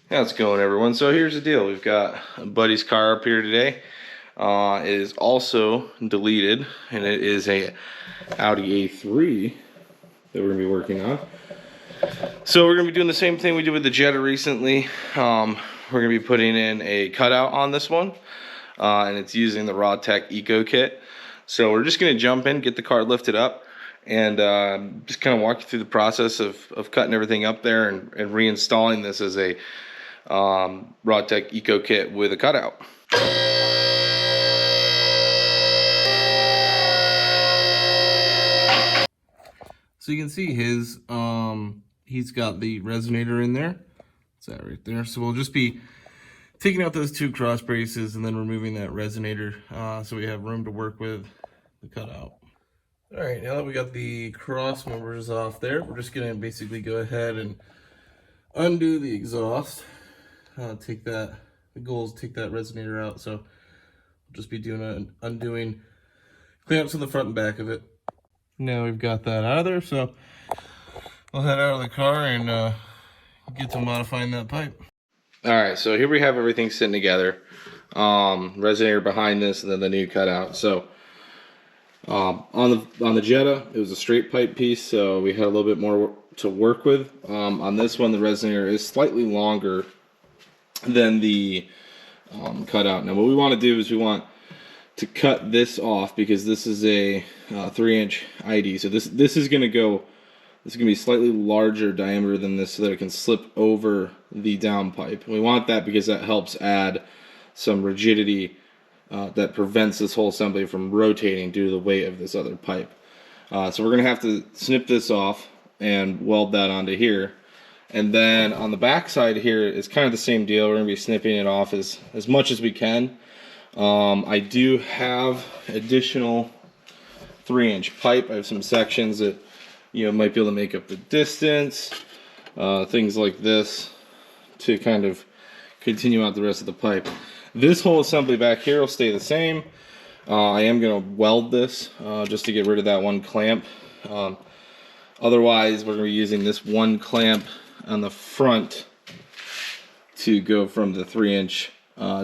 How's it going, everyone? So here's the deal. We've got a buddy's car up here today. It is also deleted, and it is a Audi A3 that we're going to be working on. So we're going to be doing the same thing we did with the Jetta recently. We're going to be putting in a cutout on this one, and it's using the Rawtek Eco Kit. So we're just going to jump in, get the car lifted up, and just kind of walk you through the process of cutting everything up there and reinstalling this as a Rawtek Eco Kit with a cutout. So you can see his, he's got the resonator in there. It's that right there. So we'll just be taking out those two cross braces and then removing that resonator, so we have room to work with the cutout. All right, now that we got the cross members off there, we're just gonna basically go ahead and undo the exhaust. Take that, the goal is to take that resonator out, so we'll just be doing an undoing clamps on the front and back of it. Now we've got that out of there, so we'll head out of the car and get to modifying that pipe. All right, so here we have everything sitting together. Resonator behind this, and then the new cutout. So on the Jetta, it was a straight pipe piece, so we had a little bit more to work with. On this one, the resonator is slightly longer than the cutout. Now what we want to do is we want to cut this off because this is a 3-inch ID. So this is going to be slightly larger diameter than this so that it can slip over the down pipe. And we want that because that helps add some rigidity that prevents this whole assembly from rotating due to the weight of this other pipe. So we're going to have to snip this off and weld that onto here. And then on the back side here, it's kind of the same deal. We're going to be snipping it off as much as we can. I do have additional 3-inch pipe. I have some sections that might be able to make up the distance, things like this, to kind of continue out the rest of the pipe. This whole assembly back here will stay the same. I am going to weld this just to get rid of that one clamp. Otherwise, we're going to be using this one clamp on the front to go from the 3-inch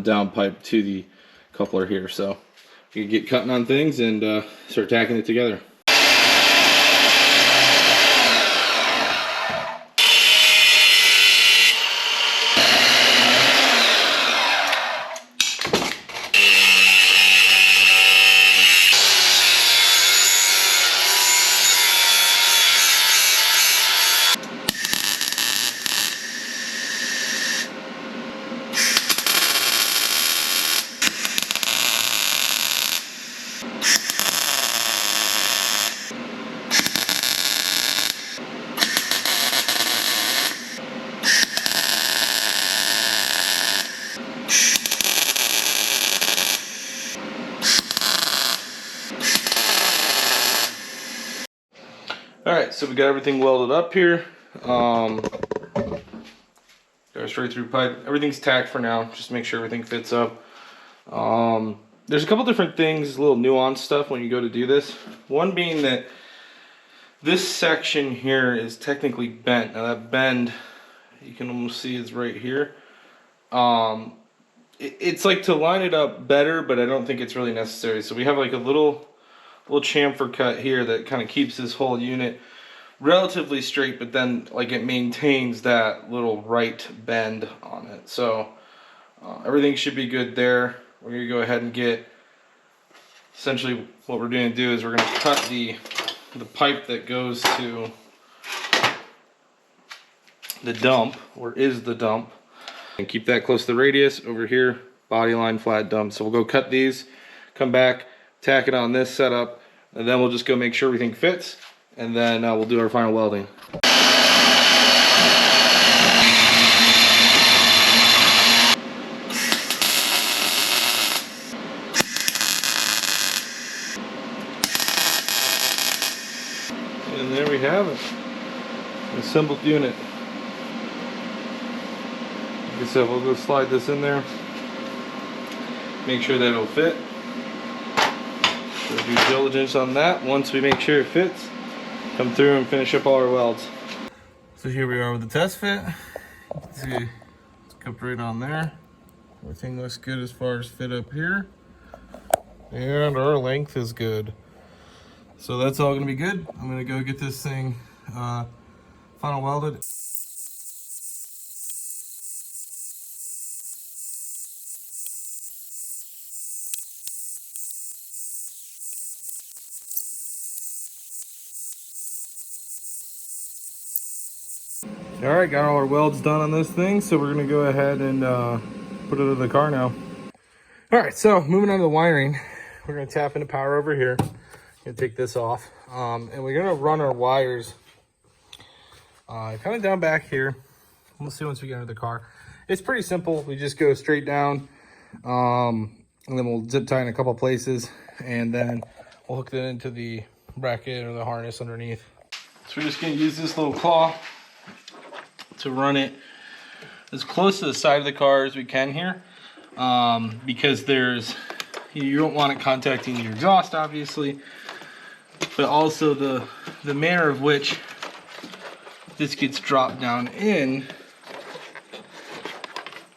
down pipe to the coupler here. So you can get cutting on things and start tacking it together. Alright, so we got everything welded up here. Got our straight through pipe. Everything's tacked for now, just make sure everything fits up. There's a couple different things, little nuanced stuff when you go to do this. One being that this section here is technically bent. Now that bend, you can almost see is right here. It's like to line it up better, but I don't think it's really necessary. So we have like a little chamfer cut here that kind of keeps this whole unit relatively straight, but then like it maintains that little right bend on it. So everything should be good there. We're going to go ahead and get, essentially what we're going to do is we're going to cut the pipe that goes to the dump, or is the dump, and keep that close to the radius. Over here, body line, flat dump. So we'll go cut these, come back, tack it on this setup, and then we'll just go make sure everything fits, and then we'll do our final welding. And there we have it, an assembled unit. Like I said, we'll go slide this in there, make sure that it'll fit. Due diligence on that. Once we make sure it fits, come through and finish up all our welds. So here we are with the test fit. You can see Up right on there. Everything looks good as far as fit up here. And our length is good. So that's all gonna be good. I'm gonna go get this thing final welded. All right, got all our welds done on this thing, so we're gonna go ahead and put it in the car now. All right, so moving on to the wiring, we're gonna tap into power over here. Gonna take this off, and we're gonna run our wires kind of down back here. We'll see once we get into the car. It's pretty simple. We just go straight down, and then we'll zip tie in a couple places, and then we'll hook that into the bracket or the harness underneath. So we're just gonna use this little claw to run it as close to the side of the car as we can here, because you don't want it contacting your exhaust, obviously, but also the manner of which this gets dropped down in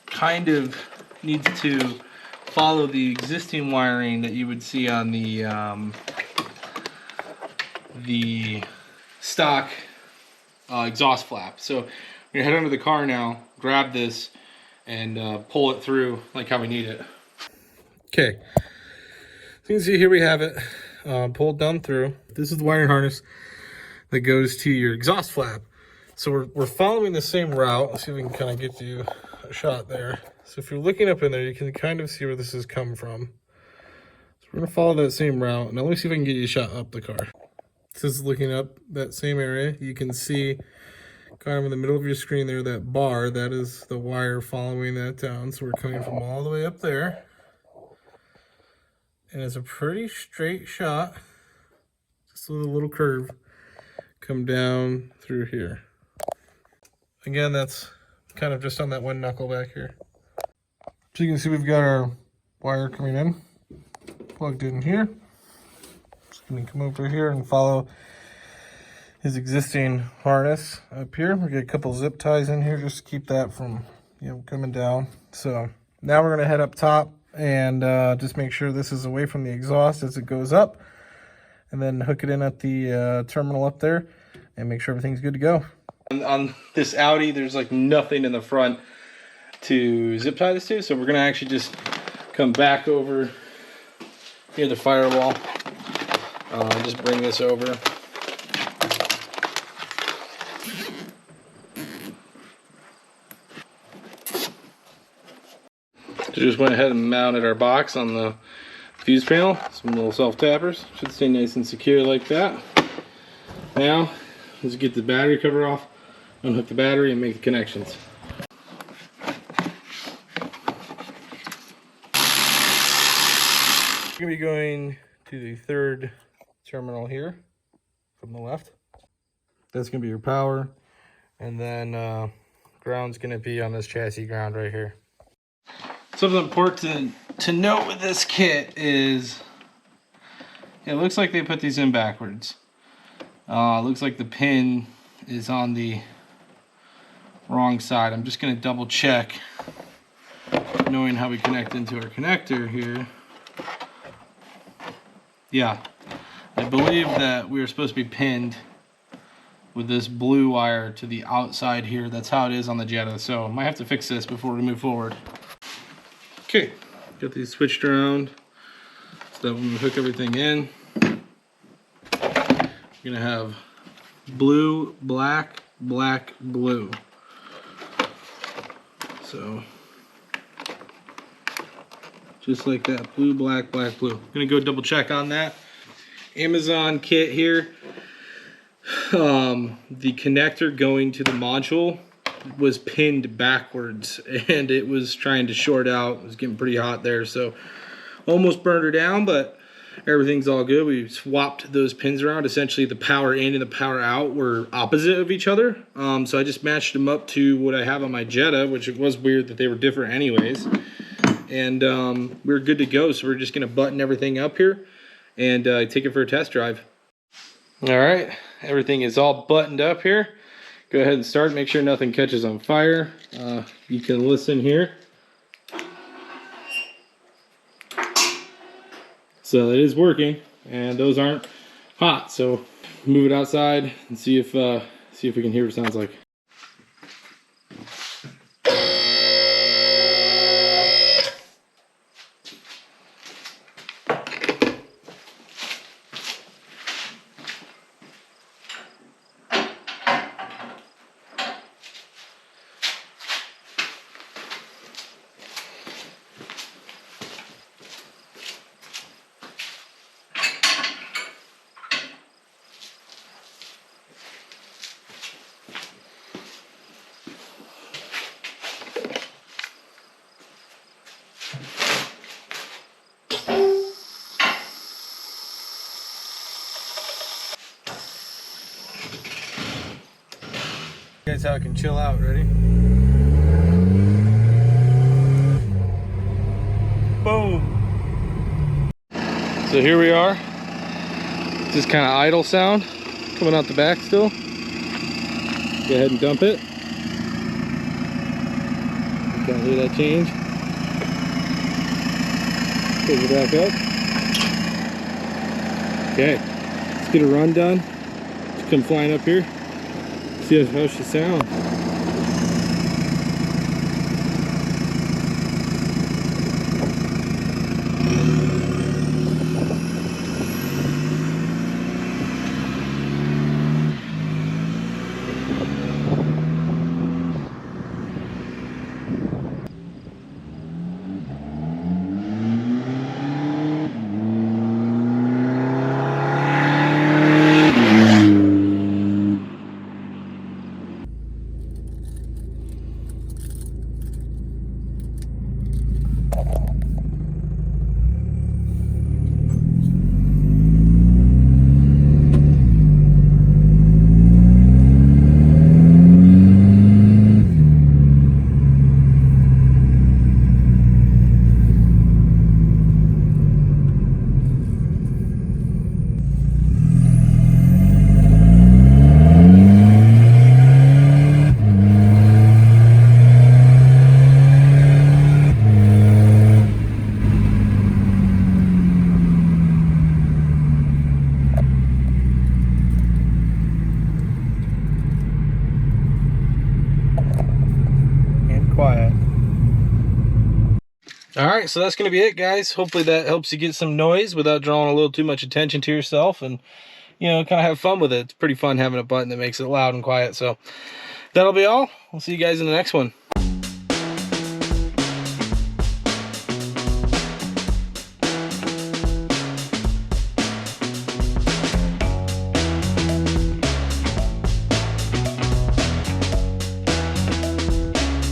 kind of needs to follow the existing wiring that you would see on the stock exhaust flap. So we're gonna head under the car now, grab this, and pull it through like how we need it. Okay, so you can see here we have it pulled down through. This is the wiring harness that goes to your exhaust flap. So we're following the same route. Let's see if we can kind of get you a shot there. So if you're looking up in there, you can kind of see where this has come from. So we're gonna follow that same route. Now let me see if I can get you a shot up the car. This is looking up that same area. You can see kind of in the middle of your screen there, that bar, that is the wire following that down. So we're coming from all the way up there. And it's a pretty straight shot, just with a little curve, come down through here. Again, that's kind of just on that one knuckle back here. So you can see we've got our wire coming in, plugged in here. Just gonna come over here and follow his existing harness up here. We get a couple zip ties in here just to keep that from, coming down. So now we're gonna head up top and just make sure this is away from the exhaust as it goes up, and then hook it in at the terminal up there and make sure everything's good to go. On this Audi, there's like nothing in the front to zip tie this to, so we're gonna actually just come back over near the firewall, just bring this over. So just went ahead and mounted our box on the fuse panel. Some little self-tappers. Should stay nice and secure like that. Now, let's get the battery cover off, unhook the battery, and make the connections. We're going to be going to the third terminal here from the left. That's going to be your power. And then ground's going to be on this chassis ground right here. Something important to note with this kit is it looks like they put these in backwards. It looks like the pin is on the wrong side. I'm just going to double check, knowing how we connect into our connector here. Yeah, I believe that we were supposed to be pinned with this blue wire to the outside here. That's how it is on the Jetta, so I might have to fix this before we move forward. Okay, got these switched around so that when we hook everything in, we're gonna have blue, black, black, blue. So just like that, blue, black, black, blue. I'm gonna go double check on that. Amazon kit here. The connector going to the module was pinned backwards and it was trying to short out. It was getting pretty hot there, so almost burned her down, but everything's all good. We swapped those pins around. Essentially the power in and the power out were opposite of each other, so I just matched them up to what I have on my Jetta, which it was weird that they were different anyways, and we're good to go. So we're just gonna button everything up here and take it for a test drive. All right, everything is all buttoned up here. Go ahead and start, make sure nothing catches on fire. You can listen here. So it is working, and those aren't hot. So move it outside and see if we can hear what it sounds like. That's how it can chill out. Ready? Boom. So here we are. This kind of idle sound coming out the back still. Go ahead and dump it. Can't hear that change. Put it back up. Okay, let's get a run done. Just come flying up here. See how she sounds. Quiet. All right, so that's going to be it, guys. Hopefully that helps you get some noise without drawing a little too much attention to yourself, and you know, kind of have fun with it. It's pretty fun having a button that makes it loud and quiet. So that'll be all. We'll see you guys in the next one.